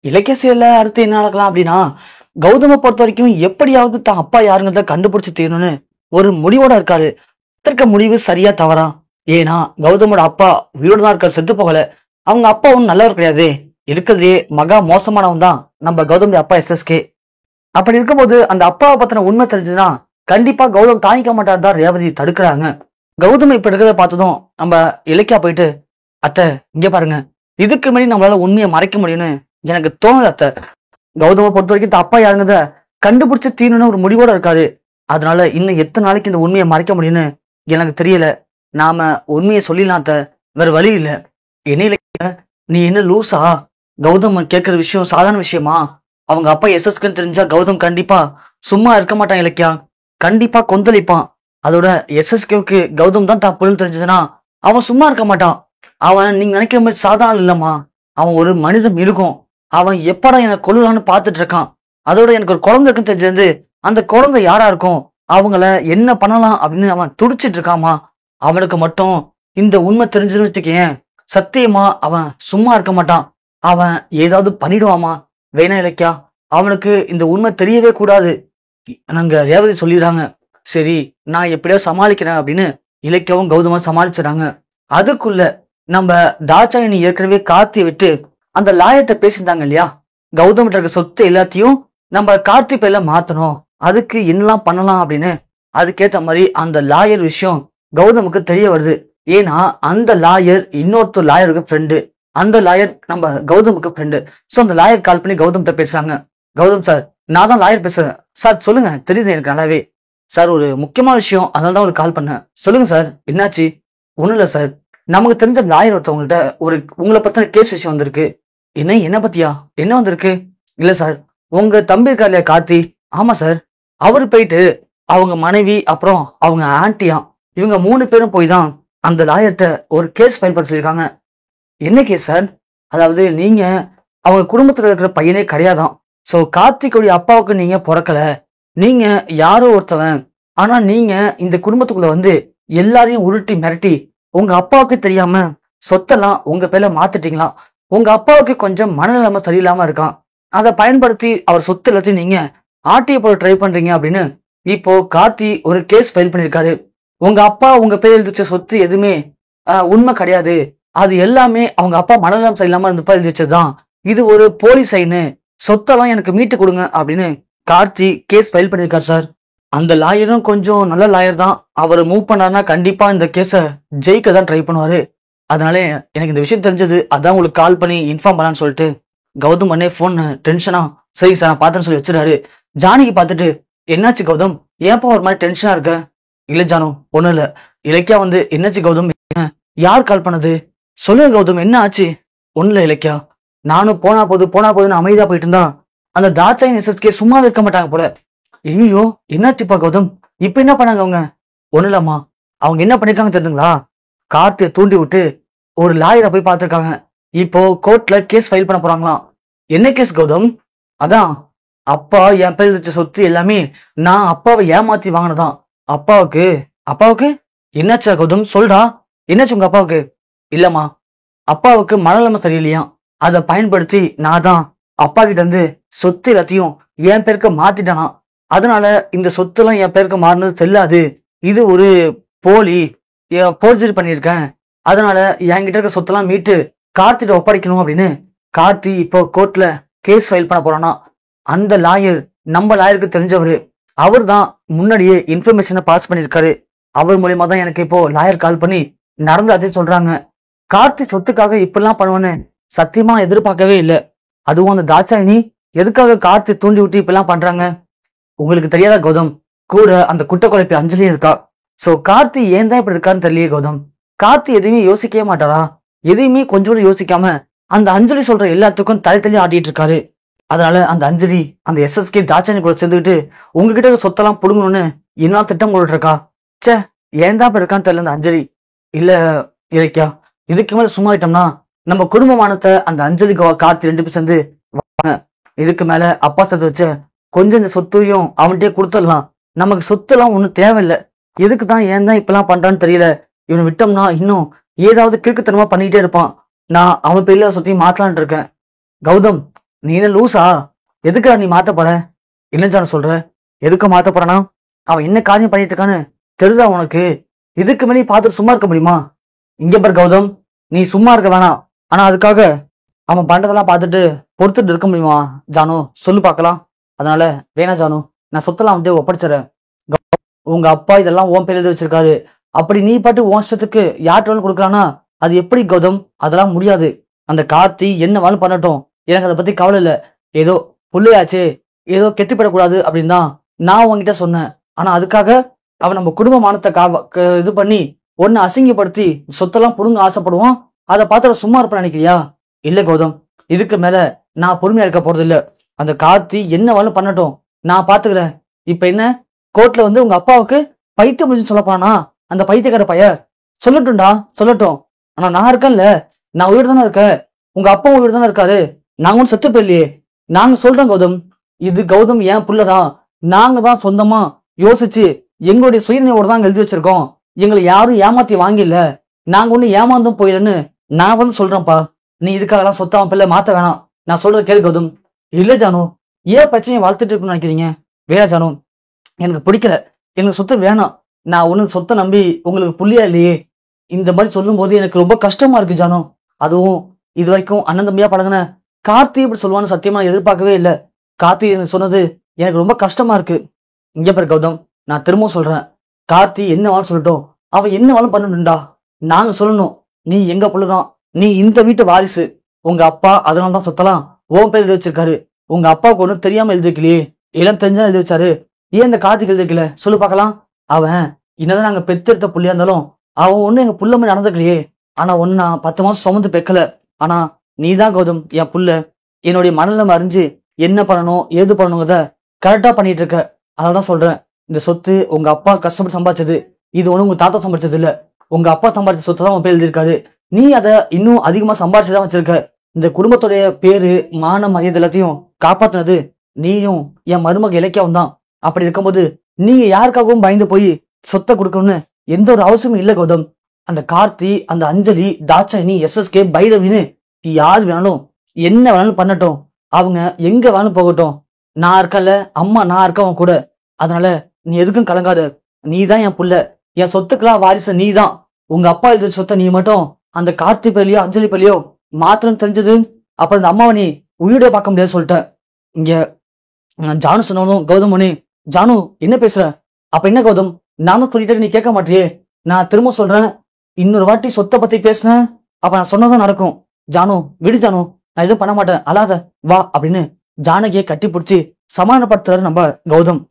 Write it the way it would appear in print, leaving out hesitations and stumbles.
இலக்கிய செயல்ல அடுத்து என்ன நடக்கலாம் அப்படின்னா, கௌதம பொறுத்தவரைக்கும் எப்படியாவது தான் அப்பா யாருங்கிறத கண்டுபிடிச்சு தீரணும்னு ஒரு முடிவோட இருக்காரு. இருக்க முடிவு சரியா தவறா? ஏன்னா, கௌதமோட அப்பா உயிரோட தான் இருக்காரு, செத்து போகல. அவங்க அப்பா ஒண்ணும் நல்லவர் கிடையாதே. இருக்கிறதுலயே மகா மோசமானவன் தான் நம்ம கௌதமுடைய அப்பா எஸ்எஸ்கே. அப்படி இருக்கும்போது அந்த அப்பாவை பத்தின உண்மை தெரிஞ்சதுன்னா, கண்டிப்பா கௌதம் தாங்கிக்க மாட்டார் தான் ரேவதி தடுக்கிறாங்க. கௌதம் இப்ப இருக்கிறத பார்த்ததும் நம்ம இலக்கியா போயிட்டு, "அத்தை இங்க பாருங்க. இதுக்கு முன்னாடி நம்மளால உண்மையை மறைக்க முடியும்னு எனக்கு தோணல அத்தை. கௌதம பொறுத்த வரைக்கும் இந்த அப்பா யாருங்கிறத கண்டுபிடிச்சு தீரணும்னு ஒரு முடிவோட இருக்காரு. அதனால இன்னும் எத்தனை நாளைக்கு இந்த உண்மையை மறைக்க முடியும்னு எனக்கு தெரியல. நாம உண்மையை சொல்லிடலாம் அத்தை. வேற வழி இல்ல." "என்ன இலக்கியா, நீ என்ன லூசா? கௌதம் கேட்கிற விஷயம் சாதாரண விஷயமா? அவங்க அப்பா எஸ்எஸ்கேன்னு தெரிஞ்சா கௌதம் கண்டிப்பா சும்மா இருக்க மாட்டான் இலக்கியா. கண்டிப்பா கொந்தளிப்பான். அதோட எஸ்எஸ்கேவுக்கு கௌதம் தான் தப்புன்னு தெரிஞ்சதுன்னா அவன் சும்மா இருக்க மாட்டான். அவன் நீங்க நினைக்கிற மாதிரி சாதாரண இல்லம்மா. அவன் ஒரு மனித மிருகம். அவன் எப்படா என்னை கொல்லலாம்னு பார்த்துட்டு இருக்கான். அதோட எனக்கு ஒரு குழந்தை இருக்குன்னு தெரிஞ்சது, அந்த குழந்தை யாரா இருக்கும், அவங்கள என்ன பண்ணலாம் அப்படின்னு அவன் துடிச்சிட்டு இருக்காமா. அவனுக்கு மட்டும் இந்த உண்மை தெரிஞ்சதுன்னு வச்சுக்கேன், சத்தியமா அவன் சும்மா இருக்க மாட்டான். அவன் ஏதாவது பண்ணிடுவாமா. வேணா இலக்கியா, அவனுக்கு இந்த உண்மை தெரியவே கூடாது. நாங்க ரேவதி சொல்லிடுறாங்க. சரி, நான் எப்படியோ சமாளிக்கிறேன் அப்படின்னு இலக்கியாவும் கௌதமும் சமாளிச்சுறாங்க. அதுக்குள்ள நம்ம தாட்சாயினி ஏற்கனவே கார்த்தியை விட்டு அந்த லாயர்ட்ட பேசியிருந்தாங்க இல்லையா, கௌதம் இருக்க சொத்து எல்லாத்தையும் நம்ம கார்த்தி பேர்ல மாத்தணும், அதுக்கு என்னெல்லாம் பண்ணலாம் அப்படின்னு. அதுக்கேத்த மாதிரி அந்த லாயர் விஷயம் கௌதமுக்கு தெரிய வருது. ஏன்னா அந்த லாயர் இன்னொருத்தர் லாயருக்கு ஃப்ரெண்டு. அந்த லாயர் நம்ம கௌதமுக்கு ஃப்ரெண்டு. சோ அந்த லாயர் கால் பண்ணி கௌதம்கிட்ட பேசுறாங்க. "கௌதம் சார், நான் தான் லாயர் பேசுறேன் சார். சொல்லுங்க, தெரியுது எனக்கு நல்லாவே சார். ஒரு முக்கியமான விஷயம், அதனால தான் ஒரு கால் பண்ணேன். சொல்லுங்க சார், என்னாச்சு?" "ஒண்ணும் இல்ல சார், நமக்கு தெரிஞ்ச லாயர் ஒருத்தவங்கள்ட்ட ஒரு உங்களை பத்தின கேஸ் விஷயம் வந்திருக்கு." என்ன பத்தியா? என்ன வந்திருக்கு?" "இல்ல சார், உங்க தம்பி இருக்கார் இல்லையா கார்த்தி." "ஆமா சார்." அவரு போயிட்டு அவங்க மனைவி அப்புறம் அவங்க ஆன்ட்டியா, இவங்க 3 பேரும் போய் தான் அந்த லாயர்ட்ட ஒரு கேஸ் ஃபைல் பண்ண சொல்லியிருக்காங்க. "என்ன கேஸ் சார்?" "அதாவது நீங்க அவங்க குடும்பத்துல இருக்கிற பையனே கிடையாதாம். சோ கார்த்திக்குடைய அப்பாவுக்கு நீங்க பொறக்கல. நீங்க யாரோ ஒருத்தவன். ஆனா நீங்க இந்த குடும்பத்துக்குள்ள வந்து எல்லாரையும் உருட்டி மிரட்டி உங்க அப்பாவுக்கு தெரியாம சொத்தெல்லாம் உங்க பேர்ல மாத்திட்டீங்களாம். உங்க அப்பாவுக்கு கொஞ்சம் மனநிலைமை சரியில்லாம இருக்கான். அதை பயன்படுத்தி அவர் சொத்து எல்லாத்தையும் நீங்க ஆட்டிய போட ட்ரை பண்றீங்க அப்படின்னு இப்போ கார்த்தி ஒரு கேஸ் ஃபைல் பண்ணியிருக்காரு. உங்க அப்பா உங்க பேர் எழுதி வச்ச சொத்து எதுவுமே உண்மை கிடையாது. அது எல்லாமே அவங்க அப்பா மனநலம் சரியில்லாம இருந்தப்ப எழுதி வச்சதுதான். இது ஒரு போலி சைனு. சொத்தெல்லாம் எனக்கு மீட்டு கொடுங்க அப்படின்னு கார்த்தி கேஸ் ஃபைல் பண்ணியிருக்காரு சார்." அந்த லாயரும் கொஞ்சம் நல்ல லாயர் தான். அவர் மூவ் பண்ணாருன்னா கண்டிப்பா இந்த கேஸ ஜெயிக்க தான் ட்ரை பண்ணுவாரு. அதனால எனக்கு இந்த விஷயம் தெரிஞ்சது, அதான் உங்களுக்கு கால் பண்ணி இன்ஃபார்ம் பண்ணலான்னு சொல்லிட்டு கௌதம் உடனே போன் டென்ஷனா, "சரி சார், நான் பார்த்தேன்னு" சொல்லி வச்சிடாரு. ஜானகி பார்த்துட்டு, "என்னாச்சு கௌதம், ஏன்ப்பா ஒரு மாதிரி டென்ஷனா இருக்க?" "இல்ல ஜானு, ஒண்ணும் இல்ல." இலக்கியா வந்து, "என்னாச்சு கௌதம், யார் கால் பண்ணது? சொல்லுங்க கௌதம், என்ன ஆச்சு?" "ஒண்ணும் இல்ல இலக்கியா, நானும் போனா போதுன்னு அமைதியா போயிட்டு இருந்தா அந்த தாட்சாயின் எஸ்எஸ்கே சும்மா இருக்க மாட்டாங்க போல." "ஐயோ, என்னாச்சுப்பா கௌதம், இப்ப என்ன பண்ணாங்க அவங்க?" "ஒண்ணும் இல்லம்மா, அவங்க என்ன பண்ணிருக்காங்க தெரியுதுங்களா? கார்த்தியை தூண்டி விட்டு ஒரு லாயரை போய் பார்த்திருக்காங்க. இப்போ கோர்ட்ல கேஸ் ஃபைல் பண்ண போறாங்களாம்." "என்ன கேஸ் கௌதம்?" "அதான், அப்பா என் பேர் வச்ச சொத்து எல்லாமே நான் அப்பாவை ஏமாத்தி வாங்கினதான். அப்பாவுக்கு." "அப்பாவுக்கு என்னாச்சா கௌதம், சொல்றா, என்னாச்சு உங்க அப்பாவுக்கு?" "இல்லம்மா, அப்பாவுக்கு மனநிலைமை சரியில்லையாம். அதை பயன்படுத்தி நான் தான் அப்பா கிட்ட இருந்து சொத்து எல்லாத்தையும் என் பேருக்கு மாத்திட்டானா. அதனால இந்த சொத்துலாம் என் பேருக்கு மாறினது செல்லாது. இது ஒரு போலி, போர்ஜரி பண்ணியிருக்கேன். அதனால என்கிட்ட இருக்க சொத்தெல்லாம் மீட்டு கார்த்திட்ட ஒப்படைக்கணும் அப்படின்னு கார்த்தி இப்போ கோர்ட்ல கேஸ் ஃபைல் பண்ண போறானா. அந்த லாயர் நம்ம லாயருக்கு தெரிஞ்சவரு. அவர் தான் முன்னாடியே இன்ஃபர்மேஷனை பாஸ் பண்ணியிருக்காரு. அவர் மூலியமா தான் எனக்கு இப்போ லாயர் கால் பண்ணி நடந்து அதே சொல்றாங்க. கார்த்தி சொத்துக்காக இப்படிலாம் பண்ணுவேன்னு சத்தியமா எதிர்பார்க்கவே இல்லை. அதுவும் அந்த தாட்சாயினி எதுக்காக கார்த்தி தூண்டி விட்டு இப்பெல்லாம் பண்றாங்க? உங்களுக்கு தெரியாதா கௌதம், கூட அந்த குட்ட குழப்பி அஞ்சலியும் இருக்கா. சோ கார்த்தி ஏன் தான் இப்படி இருக்கான்னு தெரியலையே கௌதம். கார்த்தி எதையுமே யோசிக்கவே மாட்டாரா? எதையுமே கொஞ்சம் கூட யோசிக்காம அந்த அஞ்சலி சொல்ற எல்லாத்துக்கும் தள்ளி ஆடிட்டு இருக்காரு. அதனால அந்த அஞ்சலி அந்த எஸ்எஸ்கே தாட்சாயினி கூட சேர்ந்துக்கிட்டு உங்ககிட்ட இருக்க சொத்தெல்லாம் புடுங்கணும்னு என்ன திட்டம் போட்டு இருக்கா. ச்சே, ஏன் தான் இப்ப இருக்கான்னு தெரியல அந்த அஞ்சலி. இல்ல இலக்கியா, இதுக்கு மேல சும்மா ஆயிட்டோம்னா நம்ம குடும்பமானத்தை அந்த அஞ்சலி கார்த்தி 2 பேரும் சேர்ந்து இதுக்கு மேல அப்பா சேர்த்து வச்ச கொஞ்சம் இந்த சொத்தையும் அவன்கிட்டயே கொடுத்துடலாம். நமக்கு சொத்தெல்லாம் ஒண்ணும் தேவையில்லை. எதுக்கு தான் ஏன் தான் இப்பெல்லாம் பண்றான்னு தெரியல. இவனை விட்டோம்னா இன்னும் ஏதாவது கிறுக்குத்தனமா பண்ணிக்கிட்டே இருப்பான். நான் அவன் பேர்ல சொத்தையும் மாத்தலான் இருக்கேன். கௌதம், நீ என்ன லூசா? எதுக்குடா நீ மாத்த போற? என்ன ஜானு சொல்ற? எதுக்கு மாத்த போறானா? அவன் என்ன காரியம் பண்ணிட்டு இருக்கான்னு தெரியுதா உனக்கு? இதுக்கு மேலே பார்த்துட்டு சும்மா இருக்க முடியுமா? இங்க பாரு கௌதம், நீ சும்மா இருக்க வேணாம். ஆனா அதுக்காக அவன் பண்றதெல்லாம் பார்த்துட்டு பொறுத்துட்டு இருக்க முடியுமா ஜானு? சொல்லு பார்க்கலாம். அதனால வேணா ஜானு, நான் சொத்தெல்லாம் வந்து ஒப்படைச்சிடறேன். உங்க அப்பா இதெல்லாம் உன் பேர் எழுதி வச்சிருக்காரு. அப்படி நீ பாட்டு உன் இஷ்டத்துக்கு யார்கிட்ட வேணும் கொடுக்குறானா அது எப்படி கௌதம்? அதெல்லாம் முடியாது. அந்த கார்த்தி என்ன வேணும் பண்ணட்டும், எனக்கு அதை பத்தி கவலை இல்லை. ஏதோ புள்ளையாச்சே, ஏதோ கெட்டுப்படக்கூடாது அப்படின்னு தான் நான் உன்கிட்ட சொன்னேன். ஆனா அதுக்காக அவன் நம்ம குடும்ப மானத்தை இது பண்ணி ஒன்னு அசிங்கப்படுத்தி சொத்தெல்லாம் புடுங்க ஆசைப்படுவான். அதை பார்த்து சும்மா இருப்ப நினைக்கிறியா? இல்ல கௌதம், இதுக்கு மேல நான் பொறுமையா இருக்க போறது இல்ல. அந்த கார்த்தி என்ன வேணும் பண்ணட்டும், நான் பாத்துக்கிறேன். இப்ப என்ன, கோர்ட்ல வந்து உங்க அப்பாவுக்கு பைத்தியம் முடிச்சுன்னு சொல்லப்பானா அந்த பைத்தியக்கார பைய? சொல்லட்டும்டா, சொல்லட்டும். ஆனா நான் இருக்கேன்ல, நான் உயிர் தானே இருக்கேன். உங்க அப்பா உயிர் தானே இருக்காரு. நாங்க ஒன்னும் செத்து போயிடலையே. நாங்க சொல்றோம் கௌதம், இது கௌதம் ஏன் புள்ளதான். நாங்க தான் சொந்தமா யோசிச்சு எங்களுடைய சுயநினைவோட தான் எழுதி வச்சிருக்கோம். எங்களை யாரும் ஏமாத்தி வாங்கில, நாங்க ஒண்ணு ஏமாந்தும் போயிடன்னு நான் வந்து சொல்றேன்ப்பா. நீ இதுக்காகலாம் சொத்தாம பிள்ளை மாத்த வேணாம். நான் சொல்றது கேளு கௌதம். இல்ல ஜானு, ஏன் பிரச்சனையை வளர்த்துட்டு இருக்குன்னு நினைக்கிறீங்க? வேணா ஜானு, எனக்கு பிடிக்கல. எனக்கு சொத்து வேணாம். நான் ஒண்ணு சொத்தை நம்பி உங்களுக்கு புள்ளியா இல்லையே. இந்த மாதிரி சொல்லும் போது எனக்கு ரொம்ப கஷ்டமா இருக்கு ஜானு. அதுவும் இது வரைக்கும் அண்ணன் தம்பியா பழகுன கார்த்தி இப்படி சொல்லுவான்னு சத்தியமா நான் எதிர்பார்க்கவே இல்லை. கார்த்தி எனக்கு சொன்னது எனக்கு ரொம்ப கஷ்டமா இருக்கு. இங்க பாரு கௌதம், நான் திரும்பவும் சொல்றேன், கார்த்தி என்ன வேணும் சொல்லட்டும். அவன் என்ன வேணும் பண்ணணும்டா. நாங்க சொல்லணும், நீ எங்க புள்ளதான், நீ இந்த வீட்டு வாரிசு. உங்க அப்பா அதனாலதான் சொத்தலாம் உன் பேர் எழுதி வச்சிருக்காரு. உங்க அப்பாவுக்கு ஒண்ணு தெரியாம எழுதி வைக்கலையே, எல்லாம் தெரிஞ்சா எழுதி வச்சாரு. ஏன் இந்த கார்த்திக் எழுதி வைக்கல சொல்லு பார்க்கலாம். அவன் என்னதான் நாங்க பெத்தெடுத்த புள்ளியா இருந்தாலும் அவன் ஒண்ணு எங்க புள்ள மாதிரி நடந்துக்கலையே. ஆனா ஒன்னா 10 மாசம் சுமந்து பெக்கல. ஆனா நீதான் கௌதம் என் புள்ள. என்னுடைய மனநிலைமை அறிஞ்சு என்ன பண்ணணும் ஏது பண்ணணுங்கிறத கரெக்டா பண்ணிட்டு இருக்க. அதான் சொல்றேன், இந்த சொத்து உங்க அப்பா கஷ்டப்பட்டு சம்பாதிச்சது. இது ஒண்ணு உங்க தாத்தா சம்பாதிச்சது இல்ல. உங்க அப்பா சம்பாதிச்ச சொத்தை தான் உன் பேர் எழுதியிருக்காரு. நீ அதை இன்னும் அதிகமா சம்பாதிச்சுதான் வச்சிருக்க. இந்த குடும்பத்துடைய பேரு மான மரியாதை எல்லாத்தையும் காப்பாத்தினது நீயும் என் மருமக இலக்கியம் தான். அப்படி இருக்கும்போது நீங்க யாருக்காகவும் பயந்து போய் சொத்தை கொடுக்கணும்னு எந்த ஒரு அவசியமும் இல்லை கௌதம். அந்த கார்த்தி, அந்த அஞ்சலி, தாட்சாயினி, SSK, பைரவின்னு யார் வேணாலும் என்ன வேணாலும் பண்ணட்டும். அவங்க எங்க வேணாலும் போகட்டும். நான் இருக்கல, அம்மா நான் இருக்கவன் கூட. அதனால நீ எதுக்கும் கலங்காத. நீ தான் என் புள்ள. என் சொத்துக்கெல்லாம் வாரிசு நீ தான். உங்க அப்பா எழுத சொத்தை நீ மட்டும் அந்த கார்த்தி பள்ளியோ அஞ்சலி பள்ளியோ மாத்திரம் தெரிஞ்சது அப்ப இந்த அம்மாவை நீ உயிரோட பார்க்க முடியாது சொல்லிட்டேன். இங்க ஜானு சொன்னாலும் கௌதம் மணி, ஜானு என்ன பேசுற? அப்ப என்ன கௌதம், நானும் சொல்லிட்டு நீ கேட்க மாட்டியே. நான் திரும்ப சொல்றேன், இன்னொரு வாட்டி சொத்தை பத்தி பேசினேன் அப்ப நான் சொன்னதான் நடக்கும். ஜானு விடு ஜானு, நான் எதுவும் பண்ண மாட்டேன், அழாத வா அப்படின்னு ஜானகியை கட்டி பிடிச்சி சமாதானப்படுத்துறாரு நம்ம கௌதம்.